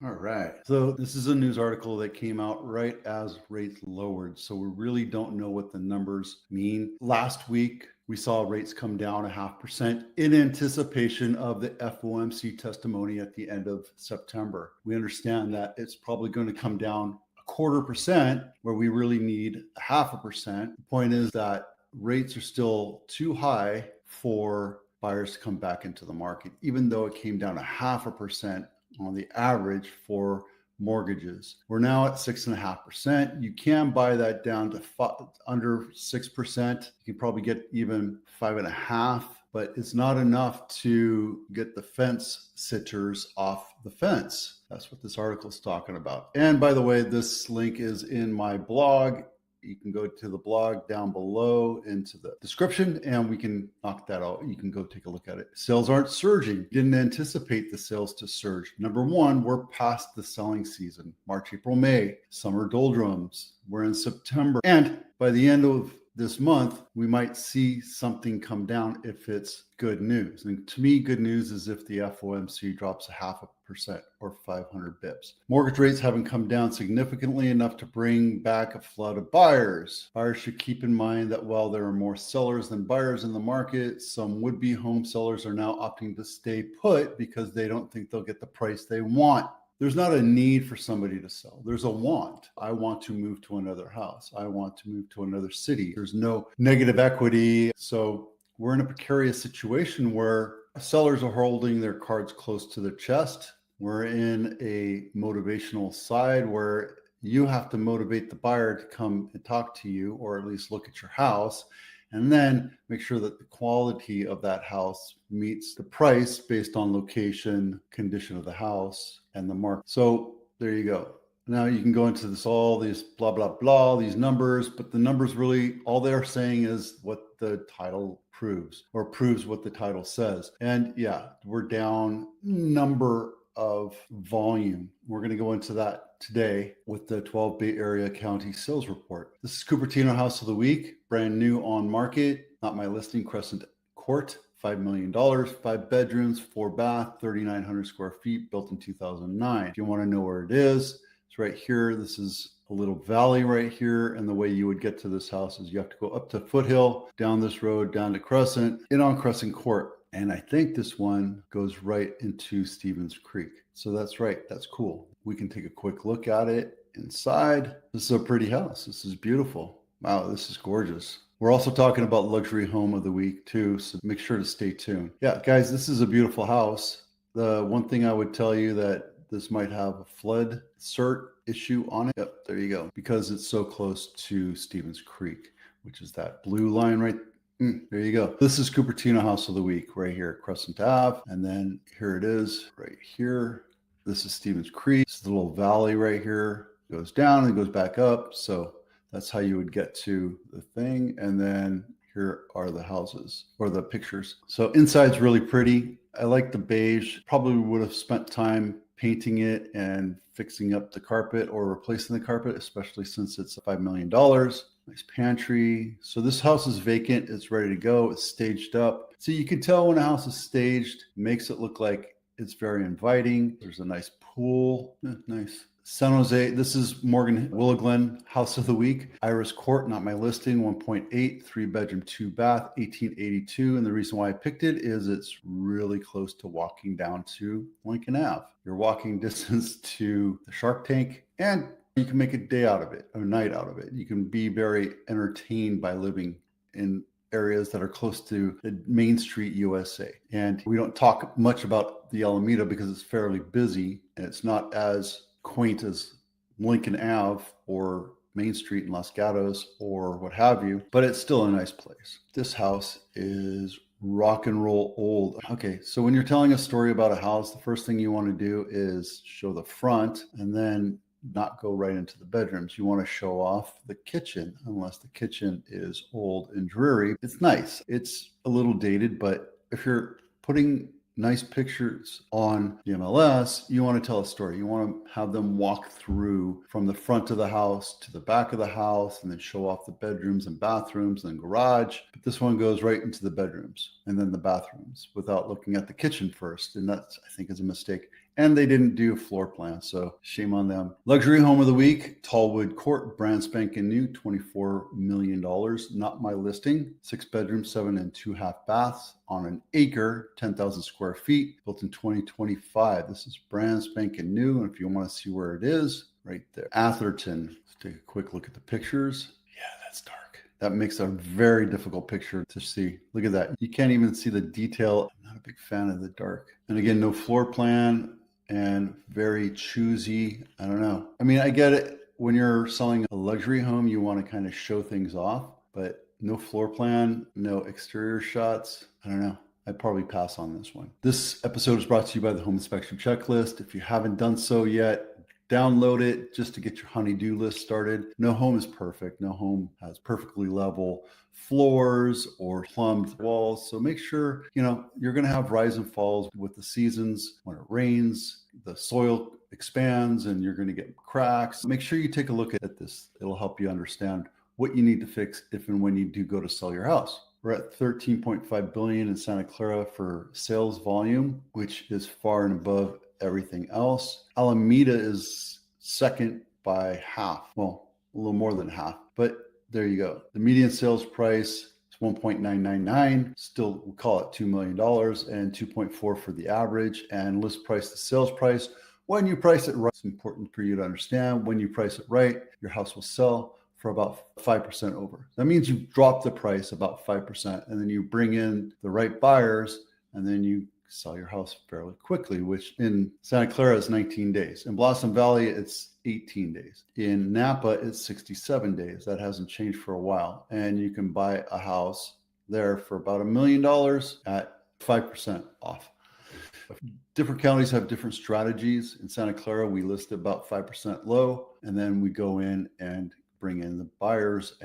All right. So this is a news article that came out right as rates lowered. So we really don't know what the numbers mean. Last week, we saw rates come down 0.5% in anticipation of the FOMC testimony at the end of September. We understand that it's probably going to come down 0.25% where we really need 0.5%. The point is that rates are still too high for buyers to come back into the market, even though it came down 0.5% on the average for mortgages. We're now at 6.5%. You can buy that down to under 6%. You can probably get even 5.5%, but it's not enough to get the fence sitters off the fence. That's what this article is talking about. And by the way, this link is in my blog. You can go to the blog down below into the description and we can knock that out. You can go take a look at it. Sales aren't surging. Didn't anticipate the sales to surge. Number one, we're past the selling season. March, April, May, summer doldrums. We're in September. And by the end of this month, we might see something come down if it's good news. And to me, good news is if the FOMC drops 0.5% or 500 bips. Mortgage rates haven't come down significantly enough to bring back a flood of buyers. Buyers should keep in mind that while there are more sellers than buyers in the market, some would-be home sellers are now opting to stay put because they don't think they'll get the price they want. There's not a need for somebody to sell. There's a want. I want to move to another house. I want to move to another city. There's no negative equity. So we're in a precarious situation where sellers are holding their cards close to their chest. We're in a motivational side where you have to motivate the buyer to come and talk to you, or at least look at your house, and then make sure that the quality of that house meets the price based on location, condition of the house, and the market. So there you go. Now you can go into this, all these blah, blah, blah, these numbers, but the numbers really, all they're saying is what the title proves, or proves what the title says. And yeah, we're down number of volume. We're going to go into that today with the 12 Bay Area County sales report. This is Cupertino House of the Week, brand new on market, not my listing, Crescent Court, $5 million, 5 bedrooms, 4 bath, 3,900 square feet, built in 2009. If you want to know where it is, it's right here. This is a little valley right here. And the way you would get to this house is you have to go up to Foothill, down this road, down to Crescent, in on Crescent Court. And I think this one goes right into Stevens Creek. So that's right. That's cool. We can take a quick look at it inside. This is a pretty house. This is beautiful. Wow, this is gorgeous. We're also talking about luxury home of the week too. So make sure to stay tuned. Yeah, guys, this is a beautiful house. The one thing I would tell you that this might have a flood cert issue on it. Yep, there you go. Because it's so close to Stevens Creek, which is that blue line right there you go. This is Cupertino House of the Week right here at Crescent Ave. And then here it is right here. This is Stevens Creek. This is the little valley right here. It goes down and goes back up. So that's how you would get to the thing. And then here are the houses or the pictures. So inside's really pretty. I like the beige. Probably would have spent time painting it and fixing up the carpet or replacing the carpet, especially since it's $5 million. Nice pantry. So this house is vacant. It's ready to go. It's staged up. So you can tell when a house is staged, it makes it look like it's very inviting. There's a nice pool. Nice. San Jose. This is Morgan Willow Glen House of the Week. Iris Court, not my listing, 1.8, 3 bedroom, 2 bath, 1882. And the reason why I picked it is it's really close to walking down to Lincoln Ave. You're walking distance to the Shark Tank, and you can make a day out of it, a night out of it. You can be very entertained by living in areas that are close to the Main Street, USA. And we don't talk much about the Alameda because it's fairly busy and it's not as quaint as Lincoln Ave or Main Street in Los Gatos or what have you, but it's still a nice place. This house is rock and roll old. Okay, so when you're telling a story about a house, the first thing you want to do is show the front and then not go right into the bedrooms. You want to show off the kitchen, unless the kitchen is old and dreary. It's nice. It's a little dated, but if you're putting nice pictures on the MLS, you want to tell a story. You want to have them walk through from the front of the house to the back of the house and then show off the bedrooms and bathrooms and garage. But this one goes right into the bedrooms and then the bathrooms without looking at the kitchen first. And that's, I think, is a mistake. And they didn't do a floor plan, so shame on them. Luxury home of the week, Tallwood Court, brand spanking new, $24 million. Not my listing. 6 bedrooms, 7 and 2.5 baths on an acre, 10,000 square feet, built in 2025. This is brand spanking new. And if you want to see where it is, right there. Atherton. Let's take a quick look at the pictures. Yeah, that's dark. That makes a very difficult picture to see. Look at that. You can't even see the detail. I'm not a big fan of the dark. And again, no floor plan and very choosy. I don't know. I mean, I get it. When you're selling a luxury home, you want to kind of show things off, but no floor plan, no exterior shots. I don't know. I'd probably pass on this one. This episode is brought to you by the Home Inspection Checklist. If you haven't done so yet, download it just to get your honey-do list started. No home is perfect. No home has perfectly level floors or plumbed walls. So make sure, you're going to have rise and falls with the seasons. When it rains, the soil expands and you're going to get cracks. Make sure you take a look at this. It'll help you understand what you need to fix if and when you do go to sell your house. We're at 13.5 billion in Santa Clara for sales volume, which is far and above everything else. Alameda is second by half. Well, a little more than half, but there you go. The median sales price is 1.999. Still, we'll call it $2 million, and 2.4 for the average. And list price to sales price. When you price it right, it's important for you to understand. When you price it right, your house will sell for about 5% over. That means you drop the price about 5%, and then you bring in the right buyers, and then you sell your house fairly quickly, which in Santa Clara is 19 days. In Blossom Valley, it's 18 days. In Napa, it's 67 days. That hasn't changed for a while. And you can buy a house there for about $1 million at 5% off. Different counties have different strategies. In Santa Clara, we list about 5% low, and then we go in and bring in the buyers and